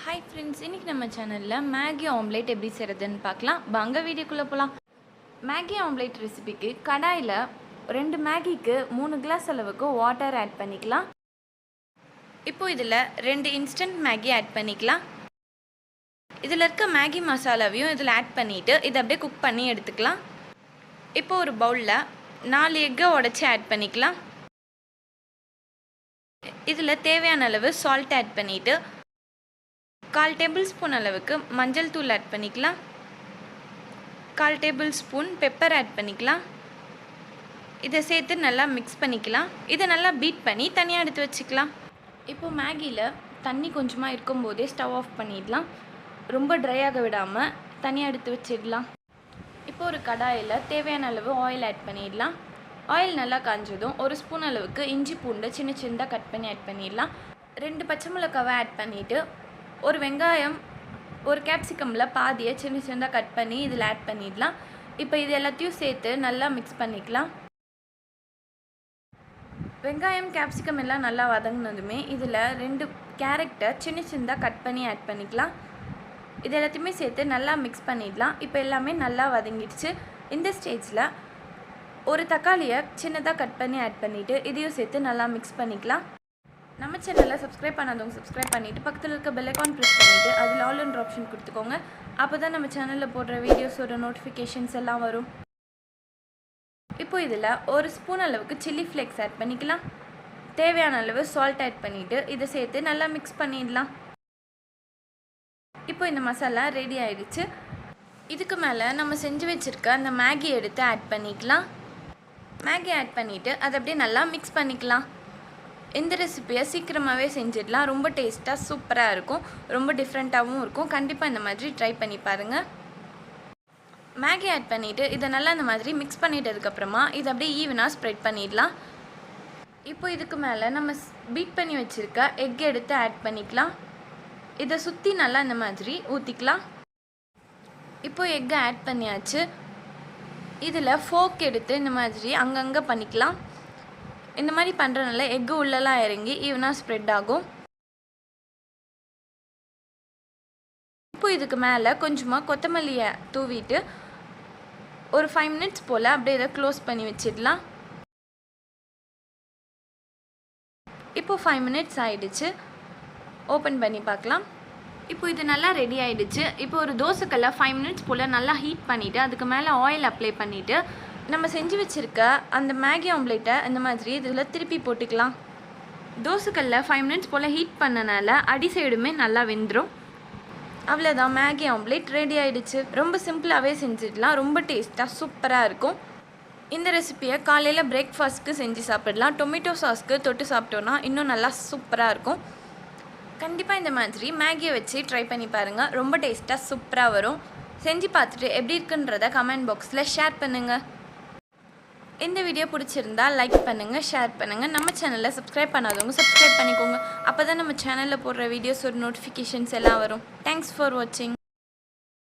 Hi friends, இன்றைக்கி நம்ம சேனலில் மேகி ஆம்லேட் எப்படி செய்கிறதுன்னு பார்க்கலாம். வாங்க வீடியோக்குள்ளே போகலாம். மேகி ஆம்லேட் ரெசிபிக்கு கடாயில் 2 மேகிக்கு 3 கிளாஸ் அளவுக்கு வாட்டர் ஆட் பண்ணிக்கலாம். இப்போது இதில் 2 இன்ஸ்டன்ட் மேகி ஆட் பண்ணிக்கலாம். இதில் இருக்க மேகி மசாலாவையும் இதில் ஆட் பண்ணிவிட்டு இதை அப்படியே குக் பண்ணி எடுத்துக்கலாம். இப்போது ஒரு பவுலில் 4 எக்கை உடச்சி ஆட் பண்ணிக்கலாம். இதில் தேவையான அளவு சால்ட் ஆட் பண்ணிவிட்டு 1/4 டேபிள் ஸ்பூன் அளவுக்கு மஞ்சள் தூள் ஆட் பண்ணிக்கலாம். 1/4 டேபிள் ஸ்பூன் பெப்பர் ஆட் பண்ணிக்கலாம். இதை சேர்த்து நல்லா மிக்ஸ் பண்ணிக்கலாம். இதை நல்லா பீட் பண்ணி தனியாக எடுத்து வச்சுக்கலாம். இப்போது மேகியில் தண்ணி கொஞ்சமாக இருக்கும்போதே ஸ்டவ் ஆஃப் பண்ணிடலாம். ரொம்ப ட்ரையாக விடாமல் தனியாக எடுத்து வச்சிடலாம். இப்போ ஒரு கடாயில் தேவையான அளவு ஆயில் ஆட் பண்ணிடலாம். ஆயில் நல்லா காஞ்சதும் 1 ஸ்பூன் அளவுக்கு இஞ்சி பூண்டு சின்ன சின்னதாக கட் பண்ணி ஆட் பண்ணிடலாம். 2 பச்சை மிளகாவை ஆட் பண்ணிவிட்டு ஒரு வெங்காயம், ஒரு கேப்சிகமில் பாதியை சின்ன சின்னதாக கட் பண்ணி இதில் ஆட் பண்ணிடலாம். இப்போ இது எல்லாத்தையும் சேர்த்து நல்லா மிக்ஸ் பண்ணிக்கலாம். வெங்காயம் கேப்சிகம் எல்லாம் நல்லா வதங்கினதுமே இதில் 2 கேரட்டை சின்ன சின்னதாக கட் பண்ணி ஆட் பண்ணிக்கலாம். இது எல்லாத்தையுமே சேர்த்து நல்லா மிக்ஸ் பண்ணிடலாம். இப்போ எல்லாமே நல்லா வதங்கிடுச்சு. இந்த ஸ்டேஜில் ஒரு தக்காளியை சின்னதாக கட் பண்ணி ஆட் பண்ணிவிட்டு இதையும் சேர்த்து நல்லா மிக்ஸ் பண்ணிக்கலாம். நம்ம சேனலில் சப்ஸ்கிரைப் பண்ணாதவங்க சப்ஸ்கிரைப் பண்ணிவிட்டு பக்கத்தில் இருக்க பெல் ஐகான் ப்ரெஸ் பண்ணிவிட்டு அதில் ஆல் என்ற ஆப்ஷன் கொடுத்துக்கோங்க. அப்போ தான் நம்ம சேனலில் போடுற வீடியோஸோட நோட்டிஃபிகேஷன்ஸ் எல்லாம் வரும். இப்போது இதில் 1 ஸ்பூன் அளவுக்கு சில்லி ஃப்ளேக்ஸ் ஆட் பண்ணிக்கலாம். தேவையான அளவு சால்ட் ஆட் பண்ணிவிட்டு இதை சேர்த்து நல்லா மிக்ஸ் பண்ணிடலாம். இப்போ இந்த மசாலா ரெடி ஆகிடுச்சு. இதுக்கு மேலே நம்ம செஞ்சு வச்சுருக்க அந்த மேகி எடுத்து ஆட் பண்ணிக்கலாம். மேகி ஆட் பண்ணிவிட்டு அதை அப்படியே நல்லா மிக்ஸ் பண்ணிக்கலாம். இந்த ரெசிப்பியை சீக்கிரமாகவே செஞ்சிடலாம். ரொம்ப டேஸ்ட்டாக சூப்பராக இருக்கும். ரொம்ப டிஃப்ரெண்ட்டாகவும் இருக்கும். கண்டிப்பாக இந்த மாதிரி ட்ரை பண்ணி பாருங்கள். மேகி ஆட் பண்ணிவிட்டு இதை நல்லா இந்த மாதிரி மிக்ஸ் பண்ணிட்டதுக்கப்புறமா இதை அப்படியே ஈவனாக ஸ்ப்ரெட் பண்ணிடலாம். இப்போ இதுக்கு மேலே நம்ம பீட் பண்ணி வச்சுருக்க எக் எடுத்து ஆட் பண்ணிக்கலாம். இதை சுற்றி நல்லா இந்த மாதிரி ஊற்றிக்கலாம். இப்போ எக்கை ஆட் பண்ணியாச்சு. இதில் ஃபோர்க் எடுத்து இந்த மாதிரி அங்கங்கே பண்ணிக்கலாம். இந்த மாதிரி பண்ணுறதுனால எக்கு உள்ளெல்லாம் இறங்கி ஈவனாக ஸ்ப்ரெட் ஆகும். இப்போ இதுக்கு மேலே கொஞ்சமாக கொத்தமல்லியை தூவிட்டு ஒரு 5 மினிட்ஸ் போல் அப்படியே இதை க்ளோஸ் பண்ணி வச்சிடலாம். இப்போ 5 மினிட்ஸ் ஆகிடுச்சு. ஓப்பன் பண்ணி பார்க்கலாம். இப்போ இது நல்லா ரெடி ஆகிடுச்சு. இப்போ ஒரு தோசைக்கல்லை 5 மினிட்ஸ் போல் நல்லா ஹீட் பண்ணிவிட்டு அதுக்கு மேலே ஆயில் அப்ளை பண்ணிவிட்டு நம்ம செஞ்சு வச்சுருக்க அந்த மேகி ஆம்லேட்டை இந்த மாதிரி இதில் திருப்பி போட்டுக்கலாம். தோசைக்கல்ல 5 மினிட்ஸ் போல் ஹீட் பண்ணனால அடி சைடுமே நல்லா வெந்துடும். அவ்வளோதான், மேகி ஆம்லேட் ரெடி ஆகிடுச்சு. ரொம்ப சிம்பிளாகவே செஞ்சிடலாம். ரொம்ப டேஸ்ட்டாக சூப்பராக இருக்கும். இந்த ரெசிப்பியை காலையில் பிரேக்ஃபாஸ்ட்க்கு செஞ்சு சாப்பிடலாம். டொமேட்டோ சாஸ்க்கு தொட்டு சாப்பிட்டோன்னா இன்னும் நல்லா சூப்பராக இருக்கும். கண்டிப்பாக இந்த மாதிரி மேகியை வச்சு ட்ரை பண்ணி பாருங்கள். ரொம்ப டேஸ்ட்டாக சூப்பராக வரும். செஞ்சு பார்த்துட்டு எப்படி இருக்குன்றத கமெண்ட் பாக்ஸில் ஷேர் பண்ணுங்கள். இந்த வீடியோ பிடிச்சிருந்தா லைக் பண்ணுங்கள், ஷேர் பண்ணுங்கள். நம்ம சேனலில் சப்ஸ்கிரைப் பண்ணாதவங்க சப்ஸ்கிரைப் பண்ணிக்கோங்க. அப்போ தான் நம்ம சேனலில் போடுற வீடியோஸோட நோட்டிஃபிகேஷன்ஸ் எல்லாம் வரும். தேங்க்ஸ் ஃபார் வாட்சிங்.